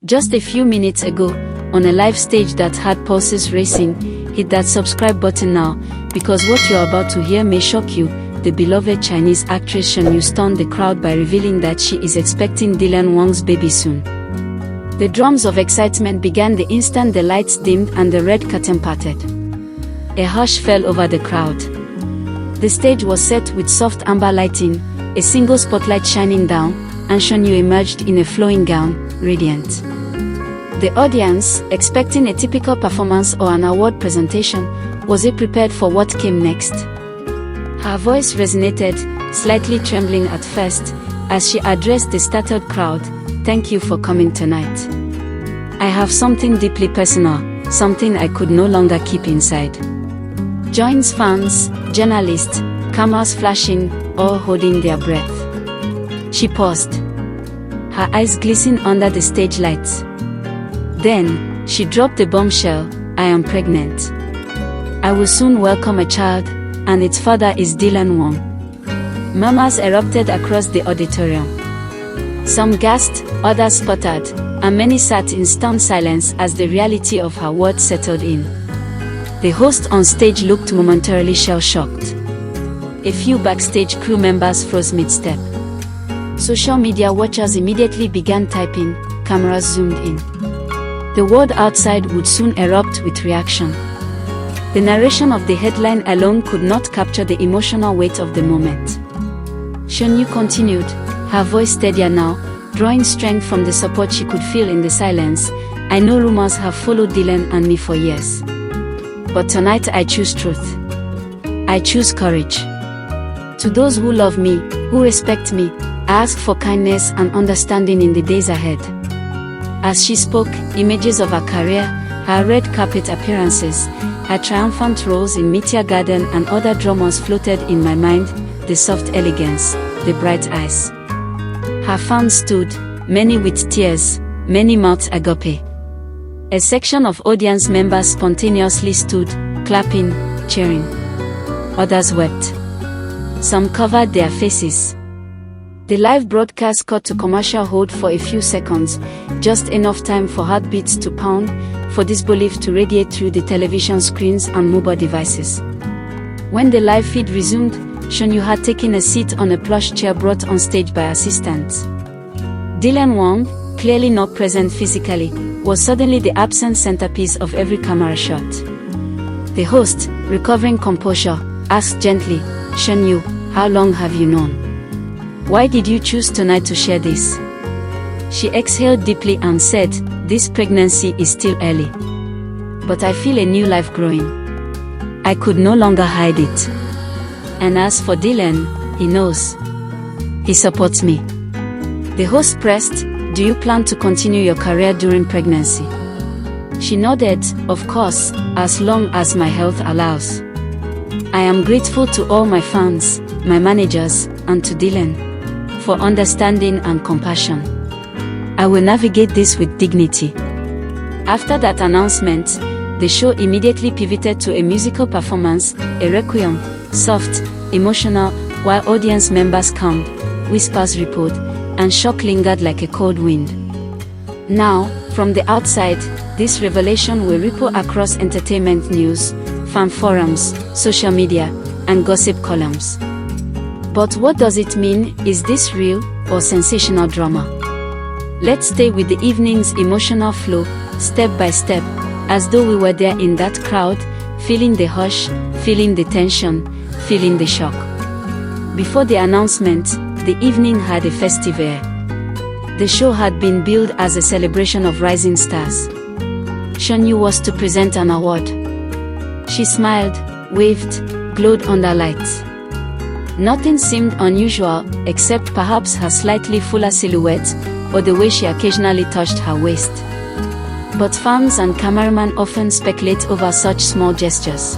Just a few minutes ago, on a live stage that had pulses racing, hit that subscribe button now, because what you're about to hear may shock you. The beloved Chinese actress Shen Yue stunned the crowd by revealing that she is expecting Dylan Wang's baby soon. The drums of excitement began the instant the lights dimmed and the red curtain parted. A hush fell over the crowd. The stage was set with soft amber lighting, a single spotlight shining down, and Shen Yue emerged in a flowing gown, radiant. The audience, expecting a typical performance or an award presentation, was prepared for what came next. Her voice resonated, slightly trembling at first, as she addressed the startled crowd. "Thank you for coming tonight. I have something deeply personal, something I could no longer keep inside." Joins fans, journalists, cameras flashing, all holding their breath. She paused. Her eyes glistened under the stage lights. Then, she dropped the bombshell, "I am pregnant. I will soon welcome a child, and its father is Dylan Wang." Murmurs erupted across the auditorium. Some gasped, others sputtered, and many sat in stunned silence as the reality of her words settled in. The host on stage looked momentarily shell-shocked. A few backstage crew members froze mid-step. Social media watchers immediately began typing, cameras zoomed in. The world outside would soon erupt with reaction. The narration of the headline alone could not capture the emotional weight of the moment. Shen Yue continued, her voice steadier now, drawing strength from the support she could feel in the silence. "I know rumors have followed Dylan and me for years. But tonight I choose truth. I choose courage. To those who love me, who respect me, I ask for kindness and understanding in the days ahead." As she spoke, images of her career, her red carpet appearances, her triumphant roles in Meteor Garden and other dramas floated in my mind, the soft elegance, the bright eyes. Her fans stood, many with tears, many mouthed agape. A section of audience members spontaneously stood, clapping, cheering. Others wept. Some covered their faces. The live broadcast cut to commercial hold for a few seconds, just enough time for heartbeats to pound, for disbelief to radiate through the television screens and mobile devices. When the live feed resumed, Shen Yue had taken a seat on a plush chair brought on stage by assistants. Dylan Wang, clearly not present physically, was suddenly the absent centerpiece of every camera shot. The host, recovering composure, asked gently, "Shen Yue, how long have you known? Why did you choose tonight to share this?" She exhaled deeply and said, "This pregnancy is still early. But I feel a new life growing. I could no longer hide it. And as for Dylan, he knows. He supports me." The host pressed, "Do you plan to continue your career during pregnancy?" She nodded, "Of course, as long as my health allows. I am grateful to all my fans, my managers, and to Dylan for understanding and compassion. I will navigate this with dignity." After that announcement, the show immediately pivoted to a musical performance, a requiem, soft, emotional, while audience members calmed, whispers rippled, and shock lingered like a cold wind. Now, from the outside, this revelation will ripple across entertainment news, fan forums, social media, and gossip columns. But what does it mean? Is this real or sensational drama? Let's stay with the evening's emotional flow, step by step, as though we were there in that crowd, feeling the hush, feeling the tension, feeling the shock. Before the announcement, the evening had a festive air. The show had been billed as a celebration of rising stars. Shen Yue was to present an award. She smiled, waved, glowed under lights. Nothing seemed unusual, except perhaps her slightly fuller silhouette, or the way she occasionally touched her waist. But fans and cameramen often speculate over such small gestures.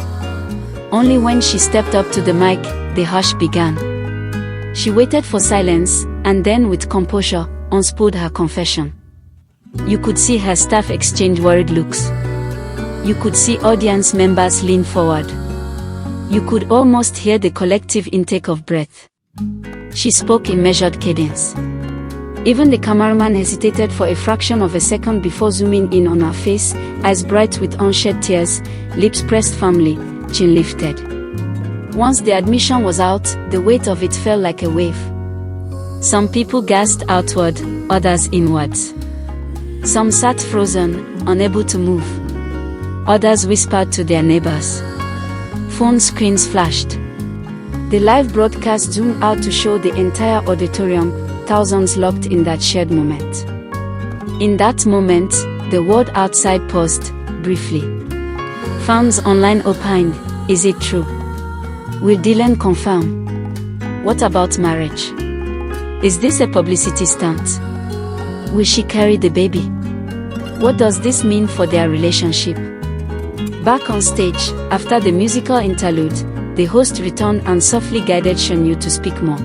Only when she stepped up to the mic, the hush began. She waited for silence, and then with composure, unspooled her confession. You could see her staff exchange worried looks. You could see audience members lean forward. You could almost hear the collective intake of breath. She spoke in measured cadence. Even the cameraman hesitated for a fraction of a second before zooming in on her face, eyes bright with unshed tears, lips pressed firmly, chin lifted. Once the admission was out, the weight of it fell like a wave. Some people gasped outward, others inwards. Some sat frozen, unable to move. Others whispered to their neighbors. Phone screens flashed. The live broadcast zoomed out to show the entire auditorium, thousands locked in that shared moment. In that moment, the world outside paused, briefly. Fans online opined, is it true? Will Dylan confirm? What about marriage? Is this a publicity stunt? Will she carry the baby? What does this mean for their relationship? Back on stage, after the musical interlude, the host returned and softly guided Shen Yue to speak more.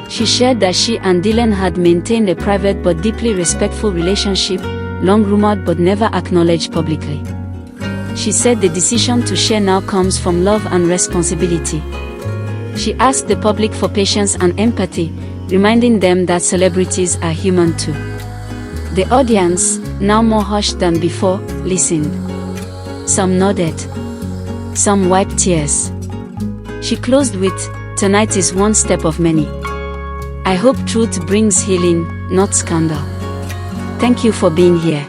She shared that she and Dylan had maintained a private but deeply respectful relationship, long rumored but never acknowledged publicly. She said the decision to share now comes from love and responsibility. She asked the public for patience and empathy, reminding them that celebrities are human too. The audience, now more hushed than before, listened. Some nodded. Some wiped tears. She closed with, "Tonight is one step of many. I hope truth brings healing, not scandal. Thank you for being here.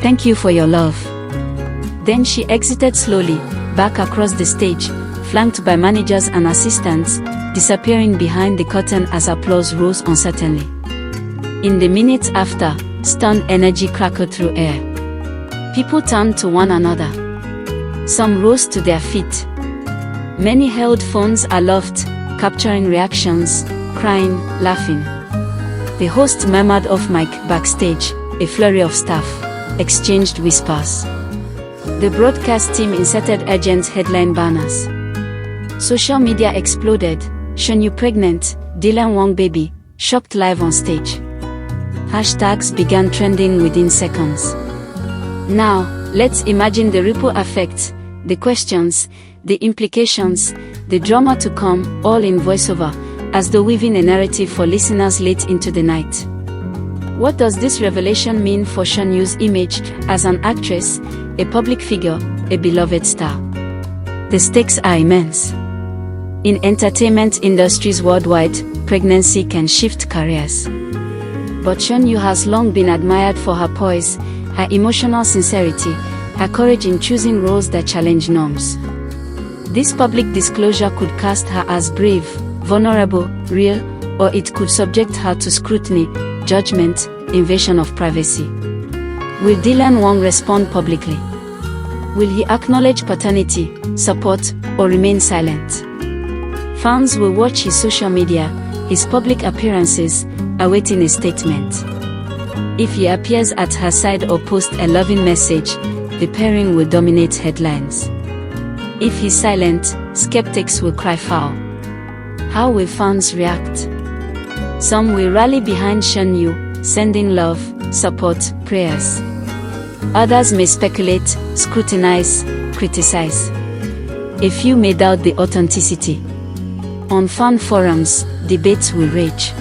Thank you for your love." Then she exited slowly, back across the stage, flanked by managers and assistants, disappearing behind the curtain as applause rose uncertainly. In the minutes after, stunned energy crackled through air. People turned to one another. Some rose to their feet. Many held phones aloft, capturing reactions, crying, laughing. The host murmured off mic backstage, a flurry of staff exchanged whispers. The broadcast team inserted urgent headline banners. Social media exploded. Shen Yue pregnant, Dylan Wong baby, shocked live on stage. Hashtags began trending within seconds. Now, let's imagine the ripple effects, the questions, the implications, the drama to come, all in voiceover, as though weaving a narrative for listeners late into the night. What does this revelation mean for Shen Yue's image as an actress, a public figure, a beloved star? The stakes are immense. In entertainment industries worldwide, pregnancy can shift careers. But Shen Yue has long been admired for her poise, her emotional sincerity, her courage in choosing roles that challenge norms. This public disclosure could cast her as brave, vulnerable, real, or it could subject her to scrutiny, judgment, invasion of privacy. Will Dylan Wong respond publicly? Will he acknowledge paternity, support, or remain silent? Fans will watch his social media, his public appearances, awaiting a statement. If he appears at her side or posts a loving message, the pairing will dominate headlines. If he's silent, skeptics will cry foul. How will fans react? Some will rally behind Shen Yue, sending love, support, prayers. Others may speculate, scrutinize, criticize. A few may doubt the authenticity. On fan forums, debates will rage.